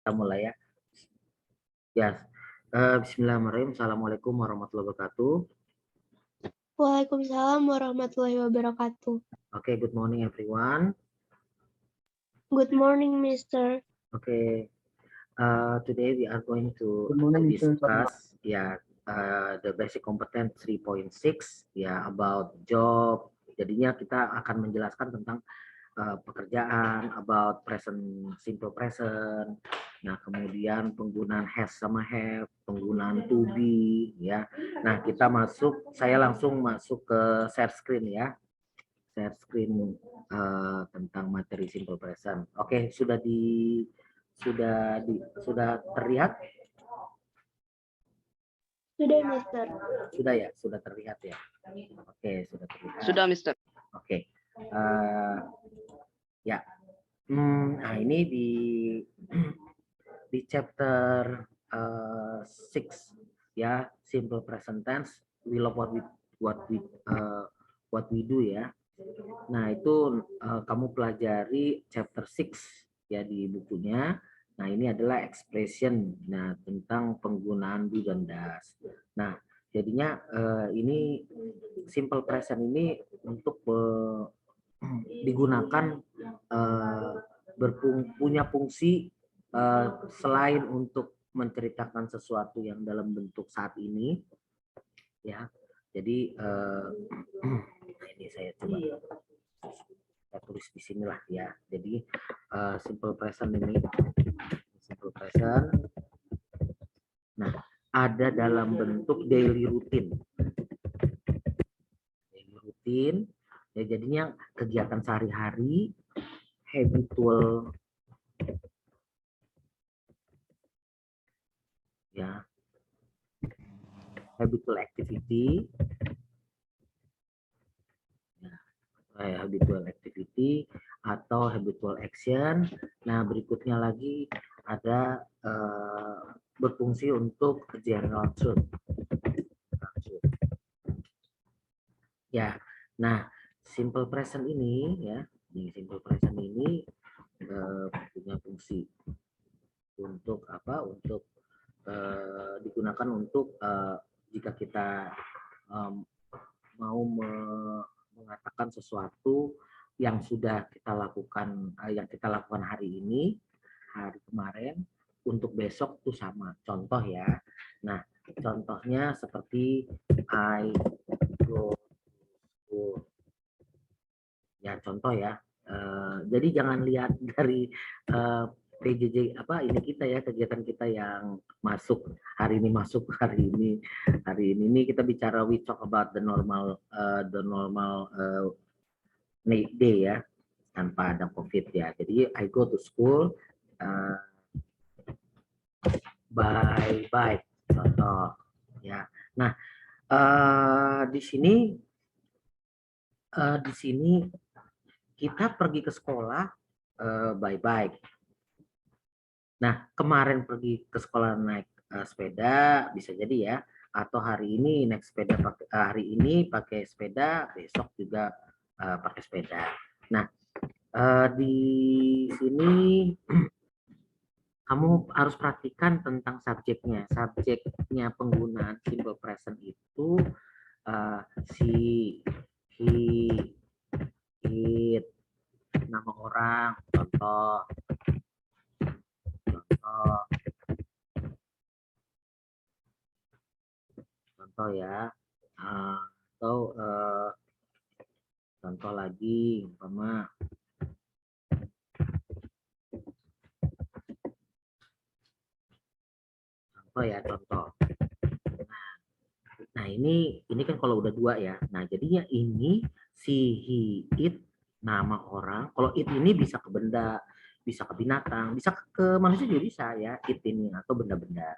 Kita mulai ya. Ya. Bismillahirrahmanirrahim. Assalamualaikum warahmatullahi wabarakatuh. Waalaikumsalam warahmatullahi wabarakatuh. Okay, good morning everyone. Good morning, Mr. Okay. Today we are going to discuss the basic competence 3.6 about job. Jadinya kita akan menjelaskan tentang pekerjaan, about present, simple present. Nah, kemudian penggunaan has sama have, penggunaan to be, ya. Nah, saya langsung masuk ke share screen ya. Share screen tentang materi simple present. Oke, sudah terlihat? Sudah, Mister. Sudah ya, sudah terlihat ya. Oke, sudah terlihat. Sudah, Mister. Oke. Ya. Nah, ini di chapter 6 ya, simple present tense, we love what we do ya. Nah, itu kamu pelajari chapter 6 ya di bukunya. Nah, ini adalah expression, nah, tentang penggunaan do dan does. Nah, jadinya ini simple present ini untuk digunakan punya fungsi selain untuk menceritakan sesuatu yang dalam bentuk saat ini ya. Jadi ini saya coba tulis di sinilah ya. Jadi simple present ini, simple present. Nah, ada dalam bentuk daily routine. Daily routine ya, jadinya kegiatan sehari-hari, habitual ya, habitual activity ya, habitual activity atau habitual action. Nah, berikutnya lagi ada berfungsi untuk general truth. Ya, nah simple present ini ya, di simple present ini punya fungsi untuk apa? Untuk digunakan untuk jika kita mau mengatakan sesuatu yang sudah kita lakukan, hari ini, hari kemarin, untuk besok tuh sama. Contoh ya. Nah, contohnya seperti I go to, ya contoh ya. Jadi jangan lihat dari PJJ apa ini kita ya, kegiatan kita yang masuk hari ini kita bicara, we talk about the normal day ya, tanpa ada COVID ya. Jadi I go to school by bike, contoh ya. Nah, di sini kita pergi ke sekolah by bike. Nah, kemarin pergi ke sekolah naik sepeda, bisa jadi ya. Atau hari ini naik sepeda, hari ini pakai sepeda, besok juga pakai sepeda. Nah, di sini kamu harus perhatikan tentang subjeknya. Subjeknya penggunaan simple present itu she, he, it, nama orang, contoh ya, atau contoh lagi umpama contoh. Nah, ini kan kalau udah dua ya. Nah, jadinya ini si, he, it, nama orang. Kalau it ini bisa ke benda, bisa ke binatang, bisa ke manusia juga bisa ya, it ini atau benda-benda.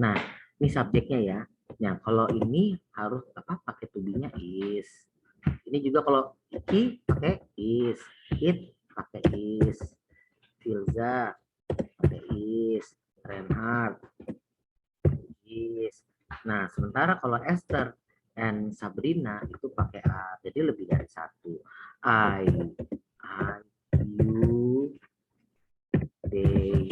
Nah, ini subjeknya ya. Nah, kalau ini harus pakai to be-nya is. Ini juga kalau he pakai is, it pakai is, Filza pakai is, Reinhard is. Nah, sementara kalau Esther and Sabrina itu pakai a, jadi lebih dari satu. I, you, they,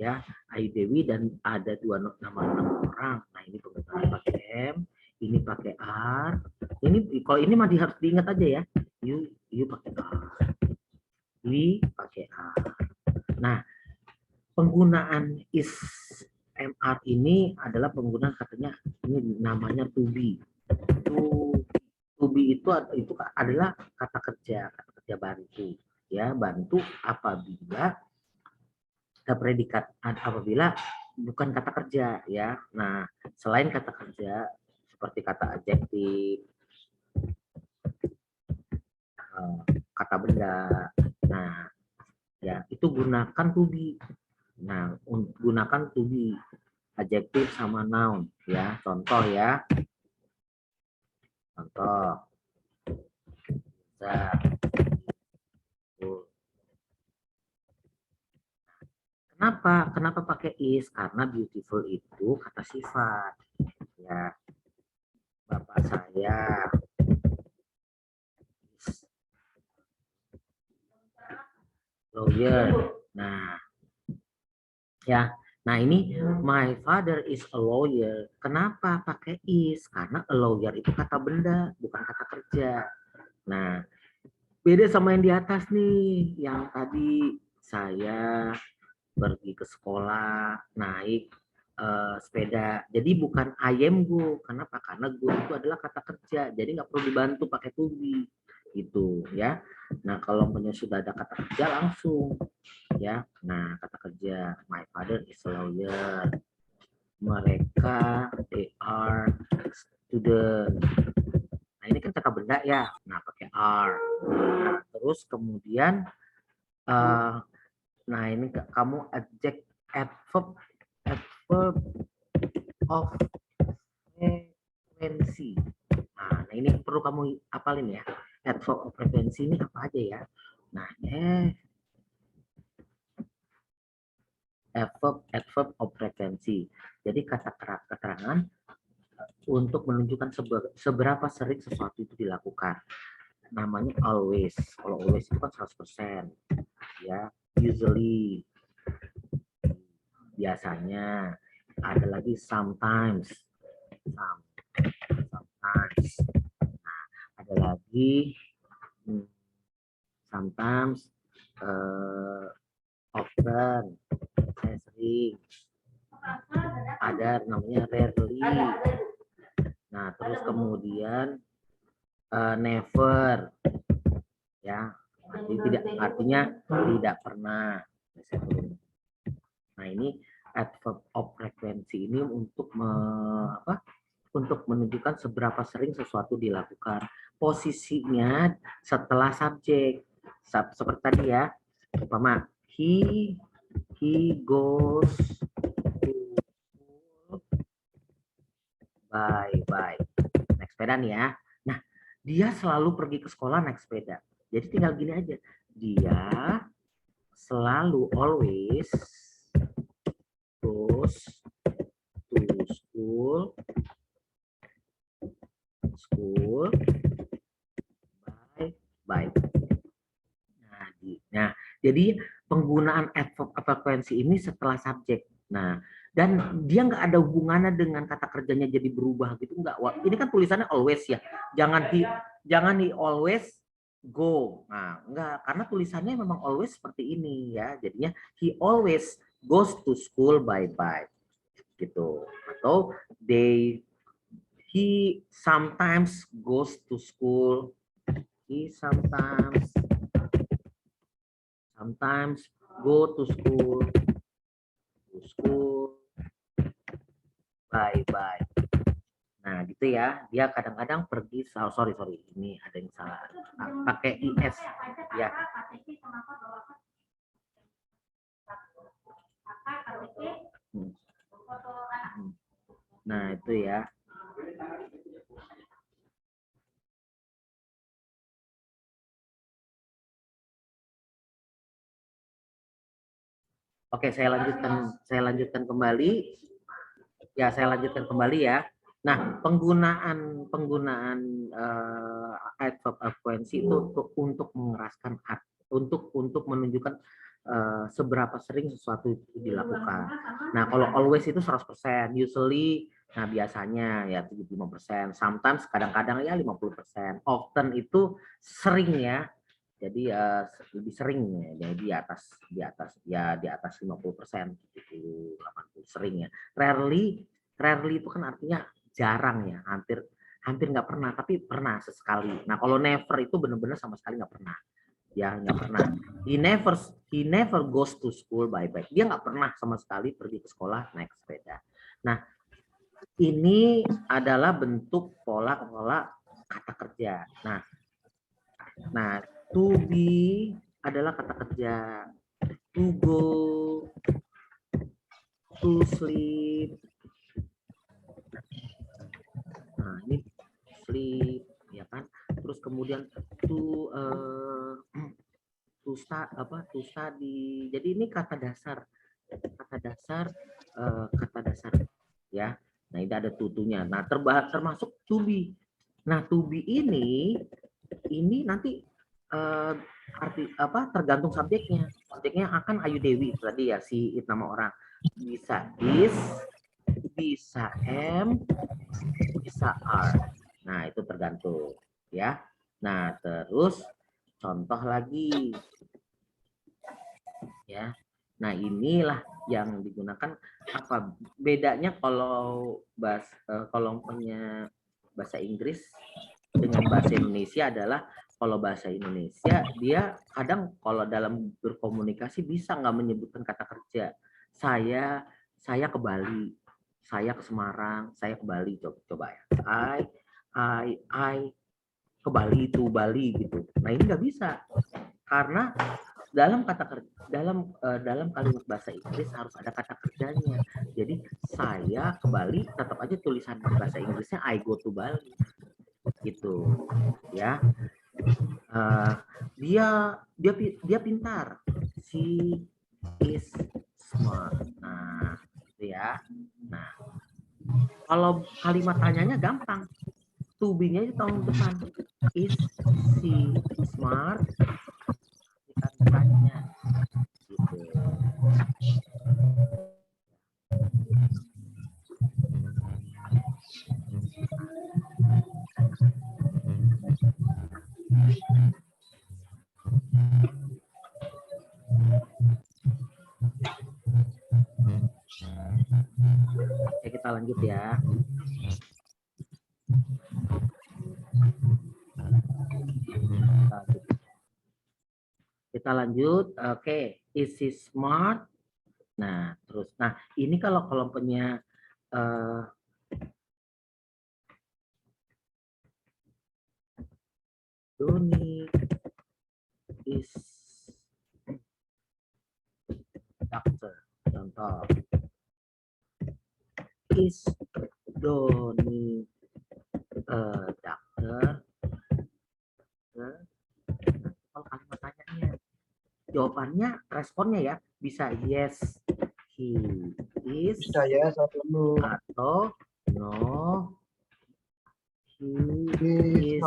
ya, Ayu Dewi, dan ada nama orang. Nah, ini penggunaan pakai M, ini pakai R. Ini kalau ini mah harus diingat aja ya. You pakai R. We pakai R. Nah, penggunaan is MR ini adalah penggunaan katanya ini namanya to be. To be itu adalah kata kerja bantu. Ya, bantu apabila predikat apabila bukan kata kerja ya. Nah, selain kata kerja seperti kata adjektif, kata benda. Nah, ya itu gunakan to be. Nah, gunakan to be adjektif sama noun ya. Contoh ya. Contoh. Nah, Kenapa pakai is? Karena beautiful itu kata sifat. Ya. Bapak saya lawyer. Nah, ya. Nah, ini my father is a lawyer. Kenapa pakai is? Karena a lawyer itu kata benda, bukan kata kerja. Nah, beda sama yang di atas nih. Yang tadi saya pergi ke sekolah naik sepeda. Jadi bukan I am go. Kenapa? Karena go itu adalah kata kerja. Jadi nggak perlu dibantu pakai to be gitu ya. Nah, kalau sudah ada kata kerja langsung ya. Nah, kata kerja my father is a lawyer. Mereka they are student. Nah, ini kan kata benda ya. Nah, pakai are. Nah, terus kemudian nah ini kamu adverb of frequency. Nah, ini perlu kamu hafalin ya. Adverb of frequency ini apa aja ya? Nah, adverb of frequency. Jadi kata keterangan untuk menunjukkan seberapa sering sesuatu itu dilakukan. Namanya always. Kalau always itu kan 100%. Ya, usually, biasanya. Ada lagi sometimes. Sometimes. Nah, ada lagi sometimes, often, saya sering. Ada namanya rarely. Nah, terus kemudian never. Ya, artinya tidak pernah. Nah, ini adverb of frequency ini untuk untuk menunjukkan seberapa sering sesuatu dilakukan. Posisinya setelah subjek. Seperti tadi ya. Umpama he goes to school by naik sepeda nih ya. Nah, dia selalu pergi ke sekolah naik sepeda. Jadi tinggal gini aja. Dia selalu always goes to school by. Nah, jadi penggunaan adverb frekuensi ini setelah subjek. Nah, dan dia nggak ada hubungannya dengan kata kerjanya jadi berubah gitu, nggak. Ini kan tulisannya always ya. Jangan he always go. Nah, enggak, karena tulisannya memang always seperti ini ya. Jadinya he always goes to school by gitu. Atau he sometimes goes to school. He sometimes go to school by. Nah, gitu ya. Dia kadang-kadang pergi, sorry, ini ada yang salah. Pakai is ya. Nah, itu ya. Oke, saya lanjutkan kembali. Ya, saya lanjutkan kembali ya. Nah, penggunaan adverb frekuensi itu untuk mengeraskan untuk menunjukkan seberapa sering sesuatu itu dilakukan. Nah, kalau always itu 100%, usually nah biasanya ya 75%, sometimes kadang-kadang ya 50%. Often itu sering ya. Jadi lebih sering ya di atas 50%, 70, 80 sering ya. Rarely itu kan artinya jarang ya, hampir nggak pernah, tapi pernah sesekali. Nah, kalau never itu benar-benar sama sekali nggak pernah. Ya, nggak pernah. He never goes to school by bike. Dia nggak pernah sama sekali pergi ke sekolah naik sepeda. Nah, ini adalah bentuk pola kata kerja. Nah, to be adalah kata kerja. To go, to sleep. Nah, ini sleep, ya kan? Terus kemudian to study. Jadi ini kata dasar ya. Nah, ini ada tutunya. Nah, termasuk to be. Nah, to be ini nanti arti tergantung subjeknya. Subjeknya akan Ayu Dewi tadi ya, si nama orang. Bisa is, bisa am, bisa are. Nah, itu tergantung ya. Nah, terus contoh lagi ya. Nah, inilah yang digunakan. Apa bedanya kalau punya bahasa Inggris dengan bahasa Indonesia adalah kalau bahasa Indonesia dia kadang kalau dalam berkomunikasi bisa nggak menyebutkan kata kerja. Saya ke Bali, saya ke Semarang, saya ke Bali. Coba ya. I ke Bali, to Bali gitu. Nah, ini nggak bisa karena dalam kalimat bahasa Inggris harus ada kata kerjanya. Jadi saya ke Bali tetap aja tulisan bahasa Inggrisnya I go to Bali gitu ya. Dia pintar, she is smart. Nah itu ya. Nah kalau kalimat tanyanya gampang, to be-nya itu tahun depan, is she smart, tanya gitu. Oke, kita lanjut ya. Kita lanjut. Oke, is he smart? Nah, terus. Nah, ini kalau kelompoknya Doni is doctor. Contoh. Is Doni doctor? Kalau kalimat tanyanya, jawabannya, responnya ya bisa yes, he is, bisa ya atau no, he is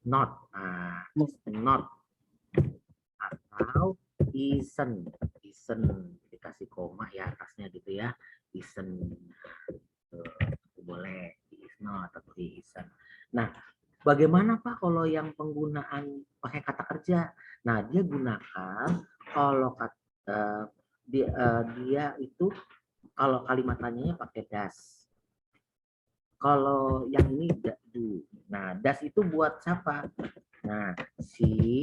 not. Nah, not atau isn't dikasih koma ya atasnya gitu ya, isn't boleh, is not atau he isn't. Nah, bagaimana Pak kalau yang penggunaan pakai kata kerja? Nah, dia gunakan kalau dia itu kalau kalimat tanyanya pakai das. Kalau yang ini do. Nah, das itu buat siapa? Nah, si,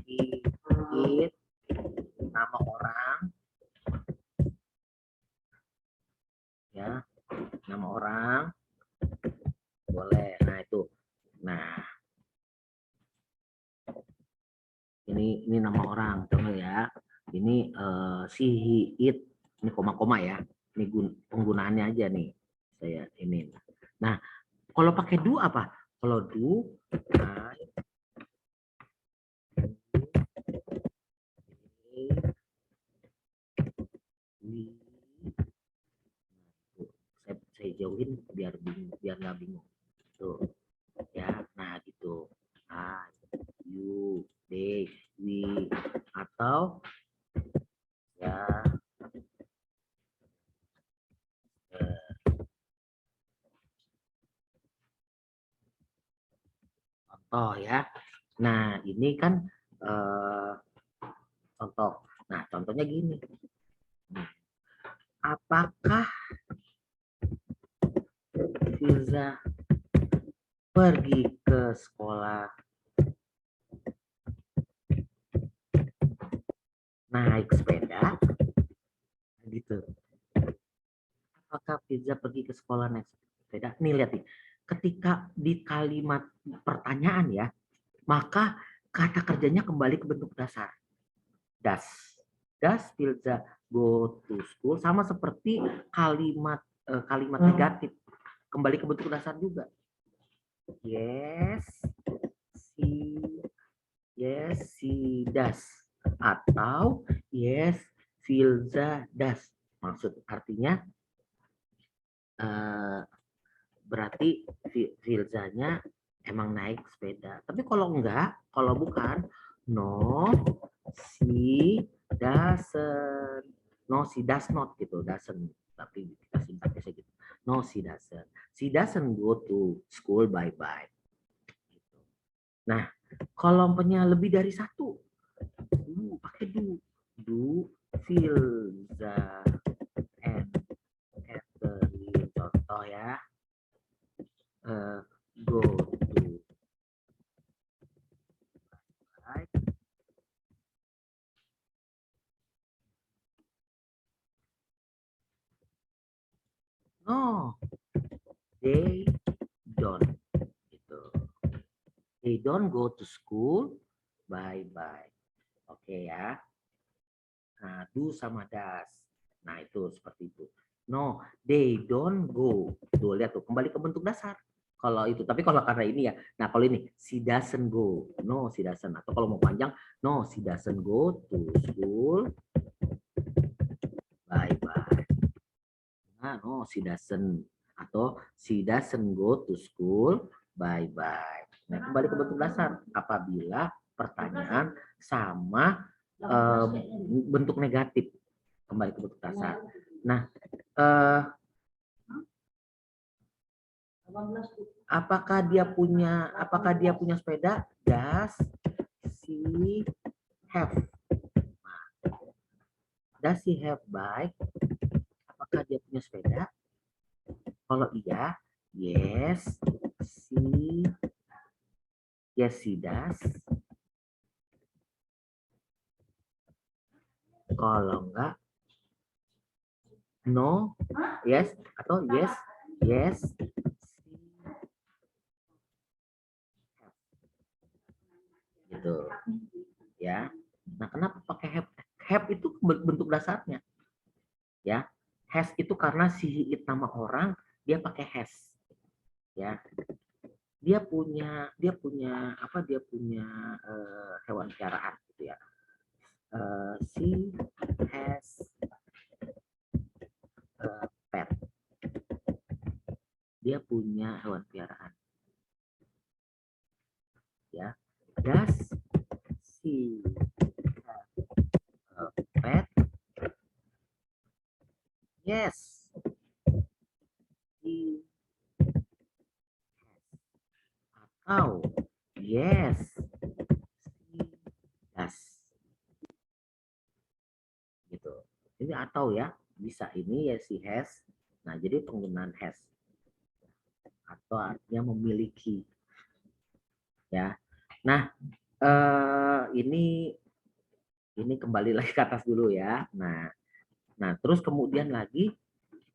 it, nama orang, ya, nama orang, boleh. Nah, itu. Nah, ini nama orang, contoh ya. Ini si, he, it, ini koma-koma ya. Ini penggunaannya aja nih. Saya ini. Nah, kalau pakai do apa? Kalau do, saya jauhin biar nggak bingung. Tuh, ya. Nah, gitu. You, they, we, atau ya contoh ya. Nah, ini kan contoh. Nah, contohnya gini. Apakah Firza pergi ke sekolah naik sepeda? Gitu. Apakah Firza pergi ke sekolah naik sepeda? Nih lihat nih. Ketika di kalimat pertanyaan ya, maka kata kerjanya kembali ke bentuk dasar. Does. Does Firza go to school? Sama seperti kalimat negatif. Kembali ke bentuk dasar juga. Yes, she does. Atau yes, Firza does. Maksud artinya berarti Firzanya emang naik sepeda. Tapi kalau enggak, kalau bukan, no, she doesn't. No, she does not gitu, doesn't. Tapi kita singkatnya gitu. No, she doesn't. She doesn't go to school by bike. Nah, kolomnya lebih dari satu. Pakai do. Do Firza and Catherine. Contoh ya. Go to bike. No, they don't. Gitu. They don't go to school by bike. Oke ya. Nah, do sama does. Nah, itu seperti itu. No, they don't go. Tuh, lihat tuh, kembali ke bentuk dasar. Kalau itu, tapi kalau karena ini ya. Nah, kalau ini, she doesn't go. No, she doesn't. Atau kalau mau panjang, no, she doesn't go to school by bike. Nah, no, she doesn't. Atau she doesn't go to school by bike. Nah, kembali ke bentuk dasar. Apabila pertanyaan sama bentuk negatif, kembali ke bentuk dasar. Nah, apakah dia punya sepeda? Does she have? Does she have bike? Apakah dia punya sepeda? Kalau iya, yes she does. Kalau enggak, no, yes, atau yes, gitu, ya. Nah, kenapa pakai have? Have itu bentuk dasarnya, ya. Has itu karena si nama orang dia pakai has, ya. Dia punya hewan peliharaan, gitu ya. She has a pet. Dia punya hewan peliharaan. Ya. Does she have a pet? Yes. She has. Atau yes. She does. Gitu. Ini atau ya, bisa ini ya she has. Nah, jadi penggunaan has atau artinya memiliki, ya. Nah, ini kembali lagi ke atas dulu ya. Nah, terus kemudian lagi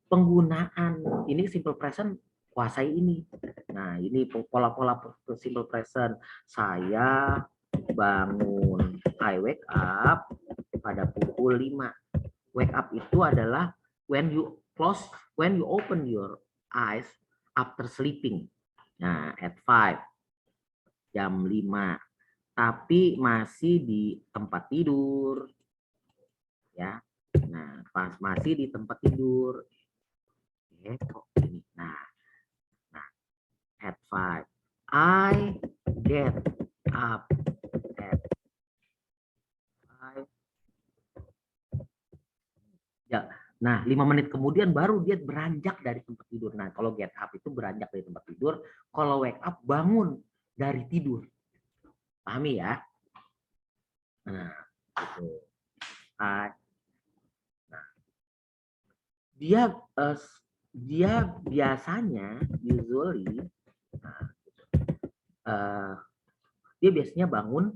penggunaan ini simple present, kuasai ini. Nah, ini pola-pola simple present. Saya bangun, I wake up pada pukul 5. Wake up itu adalah when you open your eyes after sleeping. Nah, at 5, jam 5. Tapi masih di tempat tidur. Ya. Nah, pas masih di tempat tidur. Kok ini. Nah, at 5. I get up at Ya, nah 5 menit kemudian baru dia beranjak dari tempat tidur. Nah, kalau get up itu beranjak dari tempat tidur, kalau wake up bangun dari tidur. Pahami ya? Nah, gitu. Nah, dia dia biasanya usually dia biasanya bangun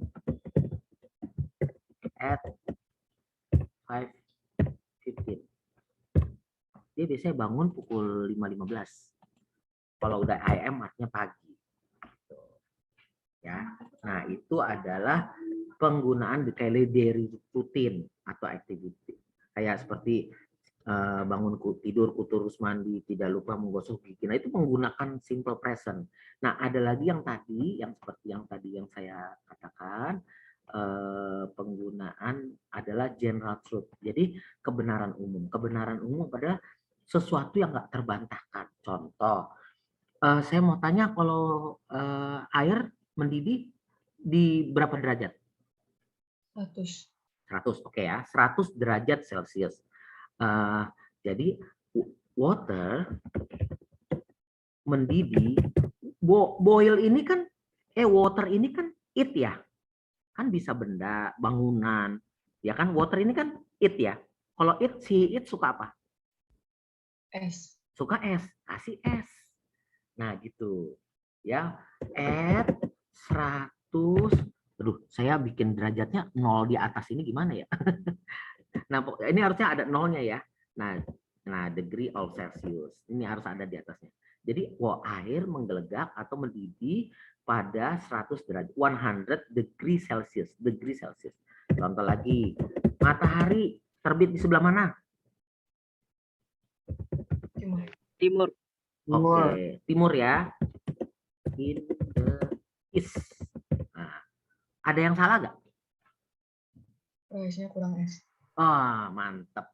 at 5:15. Dia biasanya bangun pukul 5:15. Kalau udah AM artinya pagi. Ya. Nah, itu adalah penggunaan daily rutin atau activity. Kayak seperti bangun tidur, terus mandi, tidak lupa menggosok gigi. Nah, itu menggunakan simple present. Nah, ada lagi yang tadi, yang seperti yang tadi yang saya katakan, penggunaan adalah general truth. Jadi kebenaran umum. Kebenaran umum adalah sesuatu yang nggak terbantahkan. Contoh, saya mau tanya kalau air mendidih di berapa derajat? 100. 100, oke ya, 100 derajat Celcius. Jadi water mendidih, boil ini kan, water ini kan it ya, kan bisa benda, bangunan, ya kan, water ini kan it ya. Kalau si it suka apa? Es. Suka es, kasih es. Nah gitu, ya, at 100, aduh, saya bikin derajatnya 0 di atas ini gimana ya? Nah, ini harusnya ada nolnya ya. Nah, degree of Celsius. Ini harus ada di atasnya. Jadi, air menggelegak atau mendidih pada 100 derajat, 100 degree Celsius. Degree Celsius. Contoh lagi, matahari terbit di sebelah mana? Timur. Timur. Oke, timur ya. In the east. Nah, ada yang salah nggak? Rice-nya kurang es. Oh, mantap.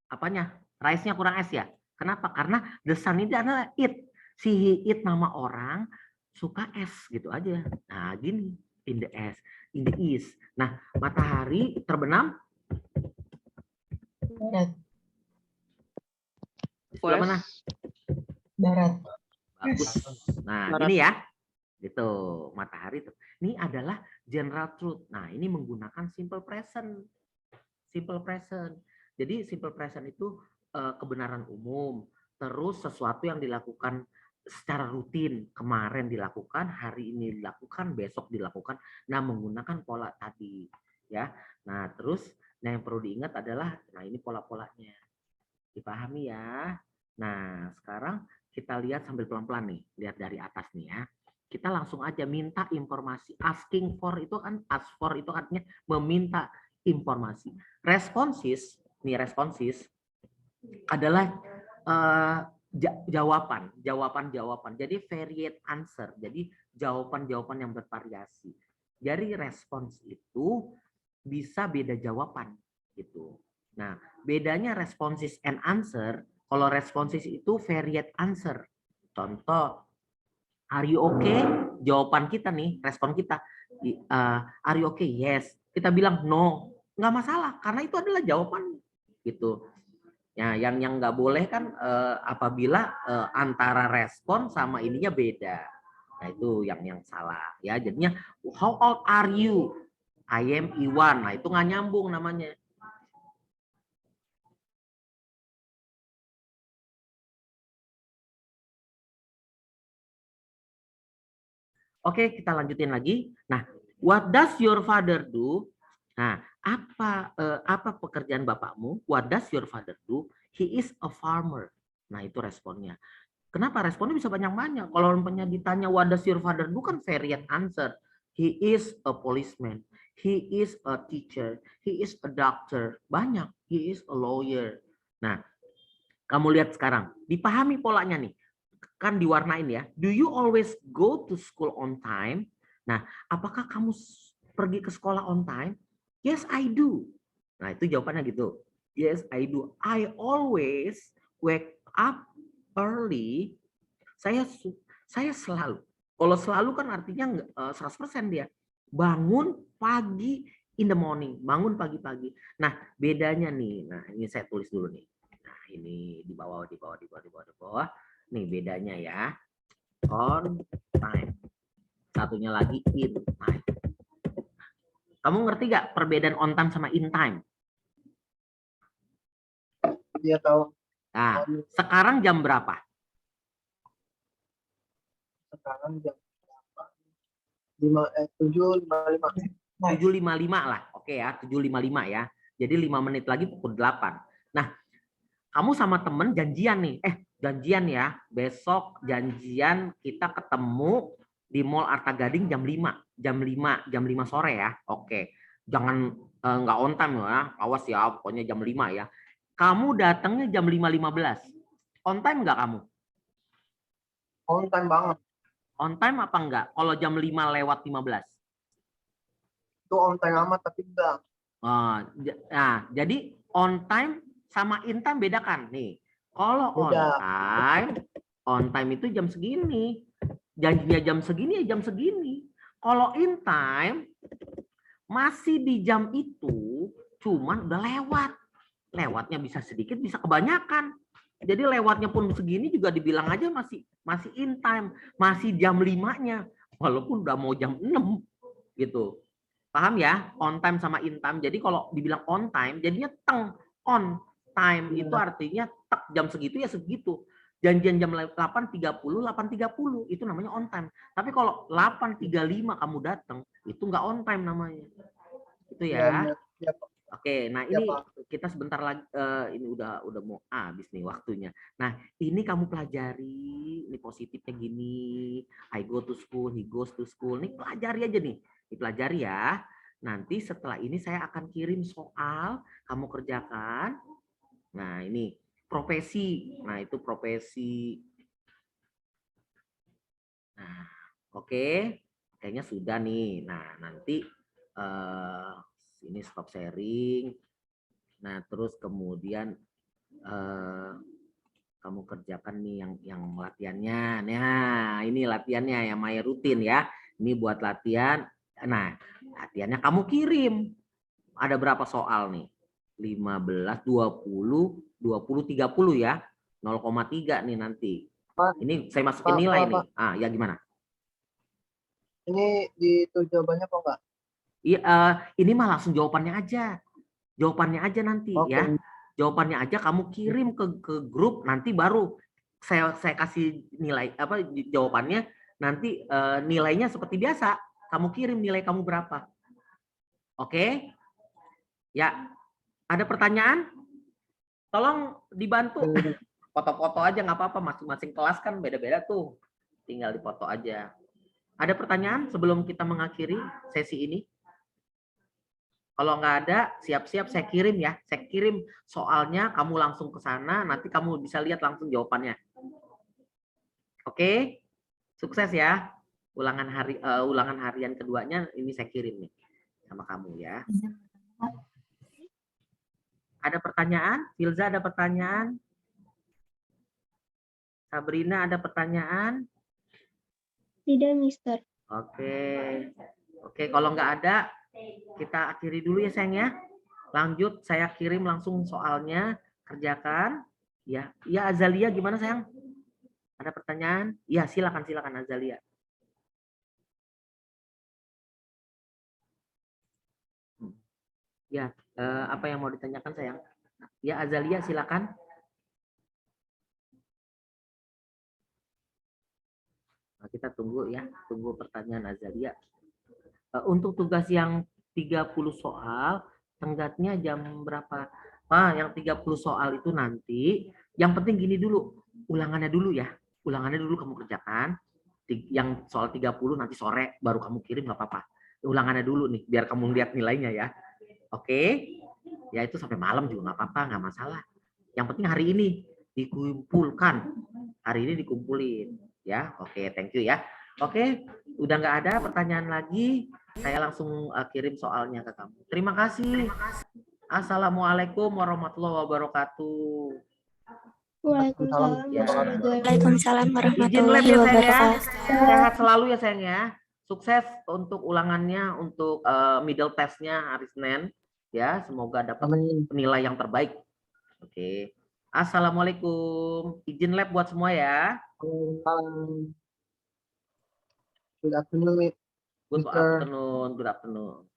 Apanya? Rice-nya kurang es ya? Kenapa? Karena the sun ini adalah it. Si it nama orang suka es gitu aja. Nah, gini. In the east. Nah, matahari terbenam Barat. di sebelah mana? Barat. Bagus. Nah, Barat. ini ya. Gitu. Matahari. Ini adalah general truth. Nah, ini menggunakan simple present. Simple present. Jadi simple present itu kebenaran umum, terus sesuatu yang dilakukan secara rutin, kemarin dilakukan, hari ini dilakukan, besok dilakukan. Nah, menggunakan pola tadi, ya. Nah, terus yang perlu diingat adalah, nah ini pola-polanya, dipahami ya. Nah, sekarang kita lihat sambil pelan-pelan nih, lihat dari atas nih ya. Kita langsung aja minta informasi. Asking for itu kan, ask for itu artinya meminta informasi. Responsis, nih responsis adalah jawaban. Jadi varied answer. Jadi jawaban-jawaban yang bervariasi. Jadi respons itu bisa beda jawaban gitu. Nah, bedanya responsis and answer, kalau responsis itu varied answer. Contoh, are you okay? Jawaban kita nih, respon kita. Are you okay? Yes. Kita bilang no, nggak masalah karena itu adalah jawaban gitu. Ya, yang nggak boleh kan apabila antara respon sama ininya beda. Nah, itu yang salah ya. Jadinya how old are you? I am Iwan. Nah, itu nggak nyambung namanya. Oke, kita lanjutin lagi. Nah, what does your father do? Nah, apa pekerjaan bapakmu? What does your father do? He is a farmer. Nah, itu responnya. Kenapa responnya bisa banyak-banyak? Kalau ditanya what does your father do kan varied answer. He is a policeman. He is a teacher. He is a doctor. Banyak. He is a lawyer. Nah, kamu lihat sekarang. Dipahami polanya nih. Kan diwarnain ya. Do you always go to school on time? Nah, apakah kamu pergi ke sekolah on time? Yes, I do. Nah, itu jawabannya gitu. Yes, I do. I always wake up early. Saya selalu. Kalau selalu kan artinya 100% dia. Bangun pagi in the morning, bangun pagi-pagi. Nah, bedanya nih. Nah, ini saya tulis dulu nih. Nah, ini di bawah. Nih bedanya ya. On time. Satunya lagi in time. Kamu ngerti gak perbedaan on time sama in time? Dia tahu. Nah, sekarang jam berapa? Sekarang jam 7.55. 7.55 lah. Oke ya, 7.55 ya. Jadi 5 menit lagi pukul 8. Nah, kamu sama temen janjian nih. Janjian ya. Besok janjian kita ketemu di Mall Arta Gading jam 5. Jam 5 sore ya. Oke. Jangan nggak on time ya. Awas ya, pokoknya jam 5 ya. Kamu datangnya jam 5.15. On time nggak kamu? On time banget. On time apa enggak? Kalau jam 5:15. Itu on time amat tapi enggak. Nah, jadi on time sama in time bedakan nih. Kalau on time itu jam segini. Janjinya jam segini ya jam segini. Kalau in time masih di jam itu, cuman udah lewat. Lewatnya bisa sedikit, bisa kebanyakan. Jadi lewatnya pun segini juga dibilang aja masih in time, masih jam 5-nya, walaupun udah mau jam 6 gitu. Paham ya? On time sama in time. Jadi kalau dibilang on time, jadinya teng. On time itu artinya tek jam segitu ya segitu. Janjian jam 8.30 itu namanya on time. Tapi kalau 8.35 kamu datang, itu nggak on time namanya. Itu ya. Ya, Oke, nah ini kita sebentar lagi, ini udah mau habis nih waktunya. Nah, ini kamu pelajari, ini positifnya gini, I go to school, he goes to school, ini pelajari aja nih, dipelajari ya. Nanti setelah ini saya akan kirim soal, kamu kerjakan. Nah, ini profesi, nah itu profesi. Nah, oke, kayaknya sudah nih. Nah, nanti ini stop sharing. Nah, terus kemudian kamu kerjakan nih yang latihannya. Nah, ini latihannya yang My rutin ya. Ini buat latihan. Nah, latihannya kamu kirim. Ada berapa soal nih? 15, 20, 30 ya. 0,3 nih nanti. Ini saya masukin nilai nih. Ya gimana? Ini di jawabannya kok enggak? Iya, ini mah langsung jawabannya aja. Jawabannya aja nanti ya. Jawabannya aja kamu kirim ke grup, nanti baru saya kasih nilai apa jawabannya, nanti nilainya seperti biasa. Kamu kirim nilai kamu berapa. Oke? Ya. Ada pertanyaan? Tolong dibantu. Foto-foto aja nggak apa-apa, masing-masing kelas kan beda-beda tuh. Tinggal dipoto aja. Ada pertanyaan sebelum kita mengakhiri sesi ini? Kalau nggak ada, siap-siap saya kirim ya. Saya kirim soalnya, kamu langsung ke sana, nanti kamu bisa lihat langsung jawabannya. Oke? Sukses ya. Ulangan harian keduanya ini saya kirim nih sama kamu ya. Ada pertanyaan? Filza ada pertanyaan? Sabrina ada pertanyaan? Tidak, Mister. Oke, kalau nggak ada, kita akhiri dulu ya sayang ya. Lanjut, saya kirim langsung soalnya, kerjakan. Ya, Azalia gimana sayang? Ada pertanyaan? Ya, silakan Azalia. Ya, apa yang mau ditanyakan sayang? Ya, Azalia silakan. Nah, kita tunggu ya, tunggu pertanyaan Azalia. Untuk tugas yang 30 soal, tenggatnya jam berapa? Yang 30 soal itu nanti, yang penting gini dulu, ulangannya dulu ya. Ulangannya dulu kamu kerjakan. Yang soal 30 nanti sore baru kamu kirim nggak apa-apa. Ulangannya dulu nih, biar kamu lihat nilainya ya. Oke? Ya itu sampai malam juga nggak apa-apa, nggak masalah. Yang penting hari ini dikumpulkan. Hari ini dikumpulin. Ya, oke, thank you ya. Oke, udah nggak ada pertanyaan lagi. Saya langsung kirim soalnya ke kamu. Terima kasih. Assalamualaikum warahmatullahi wabarakatuh. Waalaikumsalam Ya. warahmatullahi wabarakatuh. Izin lab ya sayang ya. Sehat selalu ya sayang ya. Sukses untuk ulangannya, untuk middle testnya hari Senin. Ya, semoga dapat Amin. penilai yang terbaik. Oke. Assalamualaikum. Izin lab buat semua ya. Good afternoon, Good Mr. afternoon. Good afternoon.